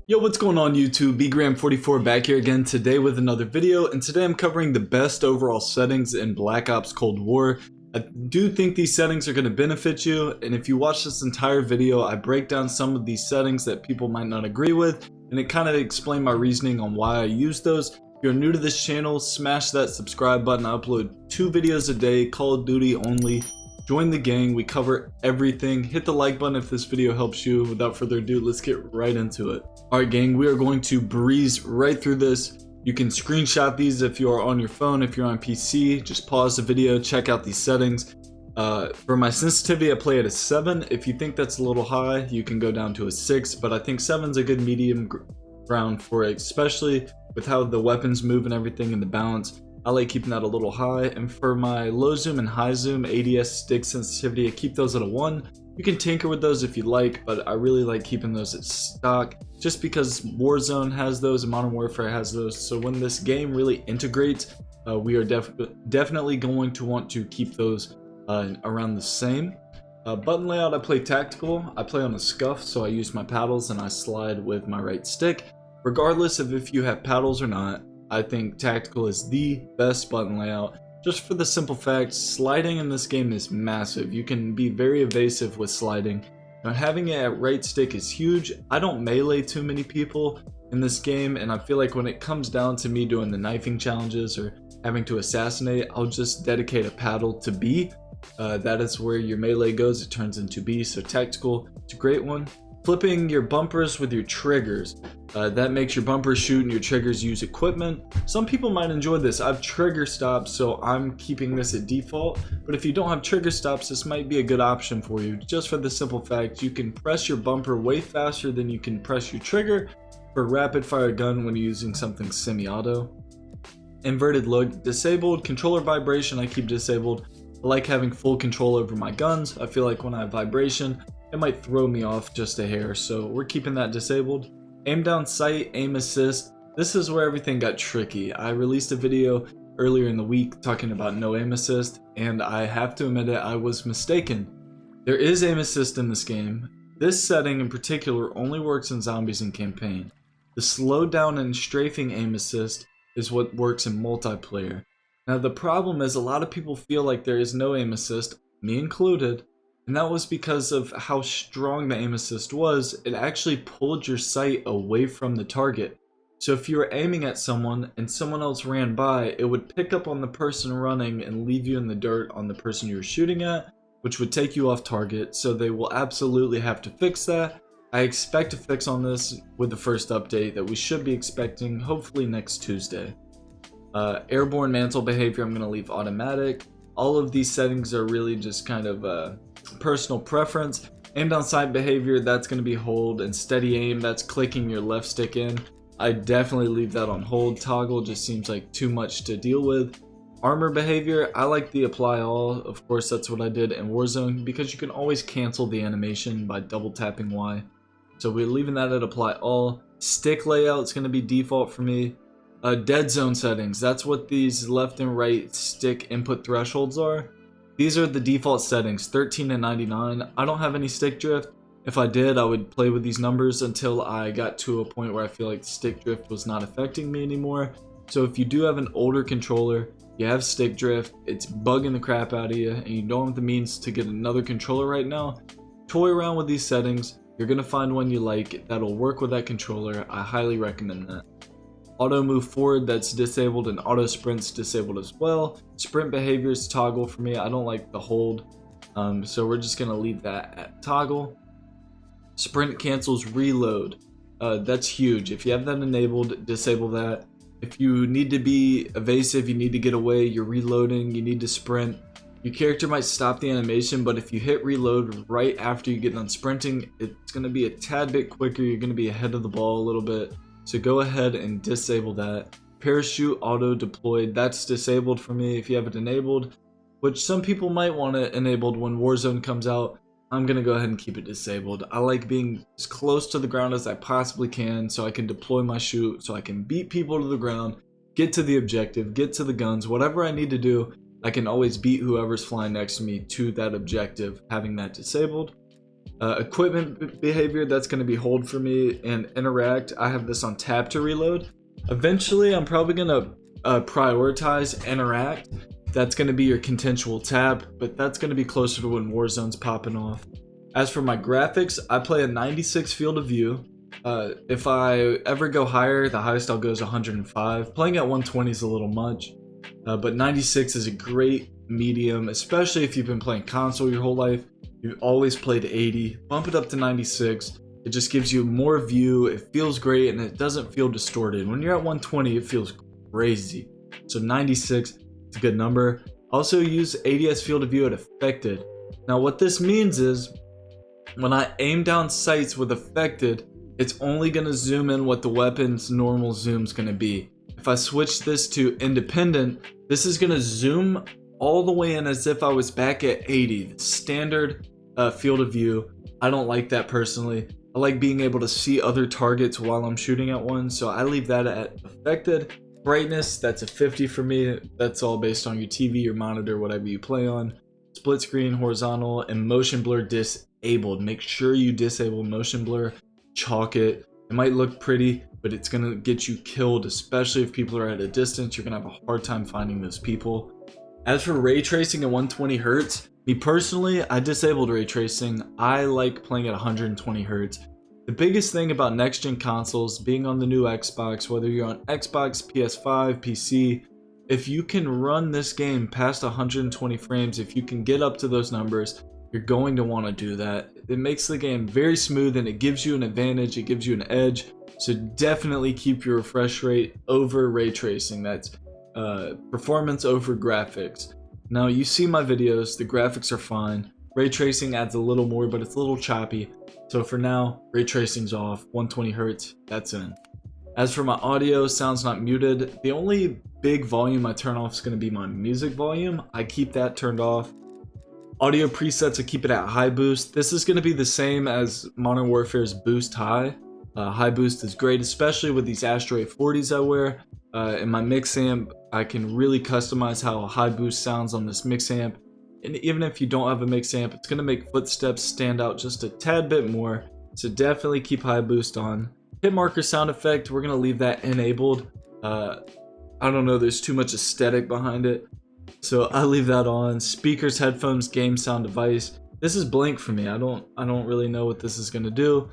Yo, what's going on YouTube? bgram44 back here again today with another video, and today I'm covering the best overall settings in Black Ops Cold War. I do think these settings are going to benefit you, and if you watch this entire video, I break down some of these settings that people might not agree with, and it kind of explain my reasoning on why I use those. If you're new to this channel, smash that subscribe button. I upload 2 videos a day, Call of Duty only. Join the gang, we cover everything. Hit the like button if this video helps you. Without further ado, let's get right into it. Alright gang, we are going to breeze right through this. You can screenshot these if you are on your phone. If you're on PC, just pause the video, check out these settings. For my sensitivity, I play at a 7. If you think that's a little high, you can go down to a 6, but I think 7's a good medium ground for it, especially with how the weapons move and everything and the balance. I like keeping that a little high. And for my low zoom and high zoom ADS stick sensitivity, I keep those at a 1. You can tinker with those if you like, but I really like keeping those at stock just because Warzone has those and Modern Warfare has those. So when this game really integrates, we are definitely going to want to keep those around the same. Button layout, I play tactical. I play on a scuff, so I use my paddles and I slide with my right stick. Regardless of if you have paddles or not, I think tactical is the best button layout, just for the simple fact sliding in this game is massive. You can be very evasive with sliding. Now, having it at right stick is huge. I don't melee too many people in this game, and I feel like when it comes down to me doing the knifing challenges or having to assassinate, I'll just dedicate a paddle to B. That is where your melee goes, it turns into B, so tactical, it's a great one. Flipping your bumpers with your triggers. That makes your bumpers shoot and your triggers use equipment. Some people might enjoy this. I've trigger stops, so I'm keeping this at default. But if you don't have trigger stops, this might be a good option for you. Just for the simple fact, you can press your bumper way faster than you can press your trigger for a rapid fire gun when you're using something semi-auto. Inverted look disabled. Controller vibration I keep disabled. I like having full control over my guns. I feel like when I have vibration, it might throw me off just a hair, so we're keeping that disabled. Aim down sight, aim assist. This is where everything got tricky. I released a video earlier in the week talking about no aim assist, and I have to admit it, I was mistaken. There is aim assist in this game. This setting in particular only works in zombies and campaign. The slow down and strafing aim assist is what works in multiplayer. Now the problem is a lot of people feel like there is no aim assist, me included. And that was because of how strong the aim assist was. It actually pulled your sight away from the target. So if you were aiming at someone and someone else ran by, it would pick up on the person running and leave you in the dirt on the person you were shooting at, which would take you off target. So they will absolutely have to fix that. I expect a fix on this with the first update that we should be expecting hopefully next Tuesday. Airborne mantle behavior I'm going to leave automatic. All of these settings are really just kind of personal preference. Aim down sight behavior, that's going to be hold, and steady aim, that's clicking your left stick in. I definitely leave that on hold. Toggle just seems like too much to deal with. Armor behavior, I like the apply all. Of course, that's what I did in Warzone because you can always cancel the animation by double tapping Y. So we're leaving that at apply all. Stick layout is going to be default for me. Dead zone settings, that's what these left and right stick input thresholds are. These are the default settings, 13 and 99. I don't have any stick drift. If I did, I would play with these numbers until I got to a point where I feel like stick drift was not affecting me anymore. So if you do have an older controller, you have stick drift, it's bugging the crap out of you, and you don't have the means to get another controller right now, toy around with these settings. You're going to find one you like that'll work with that controller. I highly recommend that. Auto move forward, that's disabled, and auto sprint's disabled as well. Sprint behavior is toggle for me. I don't like the hold, so we're just gonna leave that at toggle. Sprint cancels reload. That's huge. If you have that enabled, disable that. If you need to be evasive, you need to get away, you're reloading, you need to sprint, your character might stop the animation, but if you hit reload right after you get done sprinting, it's gonna be a tad bit quicker. You're gonna be ahead of the ball a little bit. So go ahead and disable that. Parachute auto deployed, that's disabled for me if you have it enabled, which some people might want it enabled when Warzone comes out. I'm gonna go ahead and keep it disabled. I like being as close to the ground as I possibly can so I can deploy my chute, so I can beat people to the ground, get to the objective, get to the guns, whatever I need to do, I can always beat whoever's flying next to me to that objective, having that disabled. Equipment behavior, that's going to be hold for me, and interact, I have this on tap to reload. Eventually, I'm probably going to prioritize interact. That's going to be your contextual tab, but that's going to be closer to when Warzone's popping off. As for my graphics, I play a 96 field of view. If I ever go higher, the highest I'll go is 105. Playing at 120 is a little much, but 96 is a great medium, especially if you've been playing console your whole life. You've always played 80. Bump it up to 96. It just gives you more view. It feels great, and it doesn't feel distorted. When you're at 120, it feels crazy. So 96 is a good number. Also use ADS field of view at affected. Now what this means is when I aim down sights with affected, it's only going to zoom in what the weapon's normal zoom's going to be. If I switch this to independent, this is going to zoom all the way in as if I was back at 80. The standard field of view. I don't like that personally. I like being able to see other targets while I'm shooting at one, so I leave that at affected. Brightness, that's a 50 for me. That's all based on your TV, your monitor, whatever you play on. Split screen, horizontal, and motion blur disabled. Make sure you disable motion blur. Chalk it. It might look pretty, but it's gonna get you killed, especially if people are at a distance. You're gonna have a hard time finding those people. As for ray tracing at 120 Hz, me personally, I disabled ray tracing. I like playing at 120 Hz. The biggest thing about next-gen consoles, being on the new Xbox, whether you're on Xbox, PS5, PC, if you can run this game past 120 frames, if you can get up to those numbers, you're going to want to do that. It makes the game very smooth and it gives you an advantage, it gives you an edge. So definitely keep your refresh rate over ray tracing. That's performance over graphics. Now you see my videos, the graphics are fine. Ray tracing adds a little more, but it's a little choppy. So for now, ray tracing's off, 120 Hz, that's in. As for my audio, sound's not muted. The only big volume I turn off is going to be my music volume. I keep that turned off. Audio presets, I keep it at high boost. This is going to be the same as Modern Warfare's boost high. High boost is great, especially with these Astro 840s I wear. In my mix amp, I can really customize how high boost sounds on this mix amp. And even if you don't have a mix amp, it's going to make footsteps stand out just a tad bit more. So definitely keep high boost on. Hit marker sound effect, we're going to leave that enabled. I don't know, there's too much aesthetic behind it. So I leave that on. Speakers, headphones, game sound device. This is blank for me. I don't really know what this is going to do.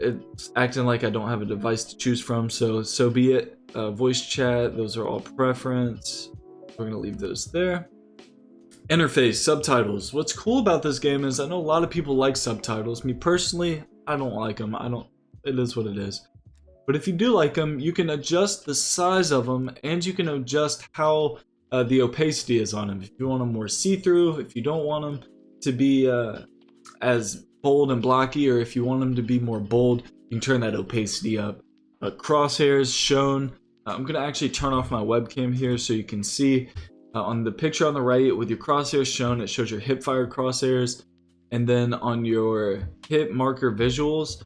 It's acting like I don't have a device to choose from, so be it. Voice chat, those are all preference. We're going to leave those there. Interface, subtitles. What's cool about this game is I know a lot of people like subtitles. Me personally, I don't like them. It is what it is. But if you do like them, you can adjust the size of them and you can adjust how the opacity is on them. If you want them more see-through, if you don't want them to be as bold and blocky, or if you want them to be more bold, you can turn that opacity up. Crosshairs shown. I'm going to actually turn off my webcam here so you can see. On the picture on the right with your crosshairs shown, it shows your hipfire crosshairs. And then on your hit marker visuals,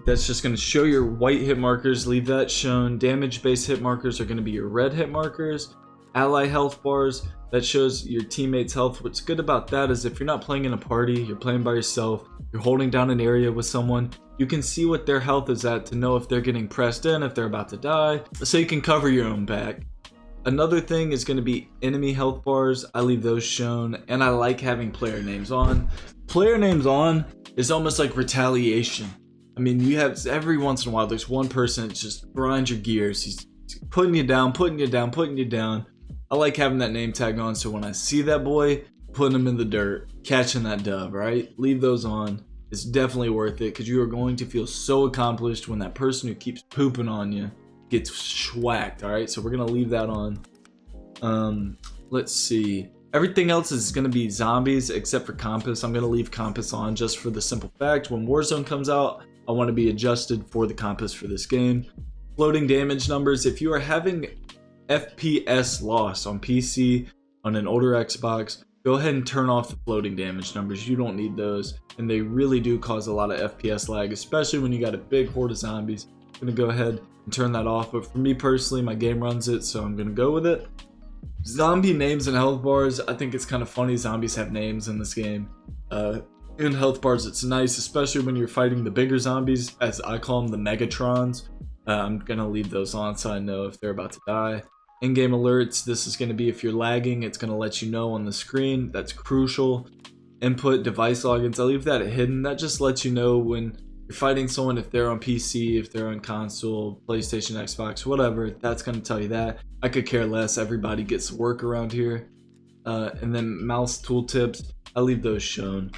that's just going to show your white hit markers, leave that shown. Damage based hit markers are going to be your red hit markers. Ally health bars, that shows your teammates' health. What's good about that is if you're not playing in a party, you're playing by yourself, you're holding down an area with someone, you can see what their health is at to know if they're getting pressed in, if they're about to die, so you can cover your own back. Another thing is going to be enemy health bars. I leave those shown, and I like having player names on. Player names on is almost like retaliation. I mean, you have every once in a while, there's one person that just grinds your gears. He's putting you down, putting you down, putting you down. I like having that name tag on, so when I see that boy, putting him in the dirt, catching that dub, right? Leave those on. It's definitely worth it because you are going to feel so accomplished when that person who keeps pooping on you gets schwacked, alright? So we're going to leave that on. Let's see. Everything else is going to be zombies except for compass. I'm going to leave compass on just for the simple fact when Warzone comes out, I want to be adjusted for the compass for this game. Floating damage numbers. If you are having FPS loss on PC, on an older Xbox, go ahead and turn off the floating damage numbers. You don't need those, and they really do cause a lot of FPS lag, especially when you got a big horde of zombies. I'm going to go ahead and turn that off, but for me personally, my game runs it, so I'm going to go with it. Zombie names and health bars. I think it's kind of funny zombies have names in this game. And health bars, it's nice, especially when you're fighting the bigger zombies, as I call them, the Megatrons. I'm gonna leave those on so I know if they're about to die. In-game alerts, this is gonna be if you're lagging, it's gonna let you know on the screen. That's crucial. Input device logins, I leave that hidden. That just lets you know when you're fighting someone, if they're on PC, if they're on console, PlayStation, Xbox, whatever. That's gonna tell you that. I could care less. Everybody gets work around here. And then mouse tooltips, I leave those shown.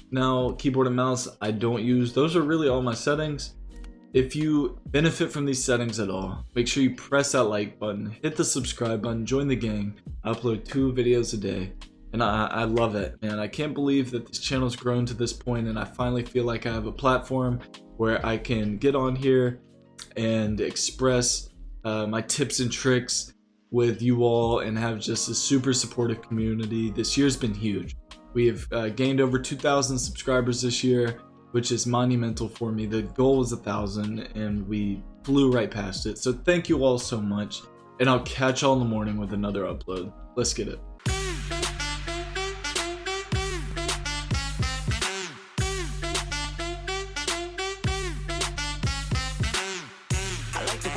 Now, keyboard and mouse, I don't use. Those are really all my settings. If you benefit from these settings at all, make sure you press that like button, hit the subscribe button, join the gang. I upload 2 videos a day, and I love it, man. I can't believe that this channel's grown to this point, and I finally feel like I have a platform where I can get on here and express my tips and tricks with you all and have just a super supportive community. This year's been huge. We have gained over 2,000 subscribers this year, which is monumental for me. The goal was 1,000 and we flew right past it. So thank you all so much, and I'll catch y'all in the morning with another upload. Let's get it.